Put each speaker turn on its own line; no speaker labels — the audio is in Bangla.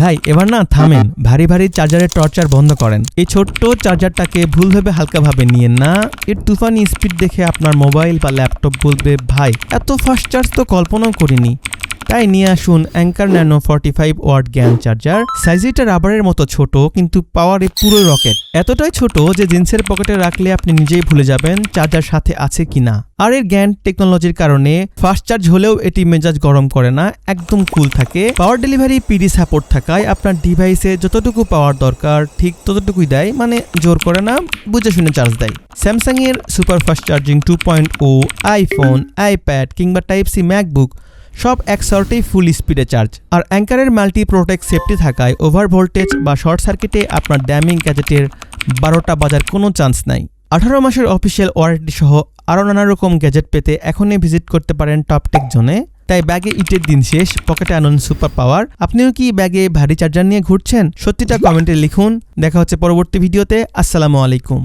ভাই এবার না থামেন, ভারী ভারী চার্জারের টর্চার বন্ধ করেন। এই ছোট্ট চার্জারটাকে ভুলভাবে হালকাভাবে নিয়েন না। এর তুফানি স্পিড দেখে আপনার মোবাইল বা ল্যাপটপ বলবে ভাই এত ফাস্ট চার্জ তো কল্পনাও করিনি। তাই নিয়ে আসুন অ্যাঙ্কার ন্যানো 45 ওয়াট জ্ঞান চার্জার। সাইজটা রাবারের মতো ছোট, কিন্তু পাওয়ারে পুরো রকেট। এতটাই ছোট যে জিন্সের পকেটে রাখলে আপনি নিজেই ভুলে যাবেন চার্জার সাথে আছে কিনা। আর এর জ্ঞান টেকনোলজির কারণে ফাস্ট চার্জ হলেও এটি মেজাজ গরম করে না, একদম কুল থাকে। পাওয়ার ডেলিভারি পিডি সাপোর্ট থাকায় আপনার ডিভাইসে যতটুকু পাওয়ার দরকার ঠিক ততটুকুই দেয়, মানে জোর করে না, বুঝে শুনে চার্জ দেয়। স্যামসাং এর super fast charging 2.0, iPhone, iPad কিংবা টাইপ সি ম্যাকবুক সব এক শর্টেই ফুল স্পিডে চার্জ। আর অ্যাঙ্কারের মাল্টি প্রোটেক্ট সেফটি থাকায় ওভার ভোল্টেজ বা শর্ট সার্কিটে আপনার ড্যামিং গ্যাজেটের 12টা বাজার কোনো চান্স নাই। 18 মাসের অফিসিয়াল ওয়ারেন্টি সহ আরও নানা রকম গ্যাজেট পেতে এখনই ভিজিট করতে পারেন টপটেক জোনে। তাই ব্যাগে ইটের দিন শেষ, পকেটে আনুন সুপার পাওয়ার। আপনিও কি ব্যাগে ভারী চার্জার নিয়ে ঘুরছেন? সত্যিটা কমেন্টে লিখুন। দেখা হচ্ছে পরবর্তী ভিডিওতে। আসসালামু আলাইকুম।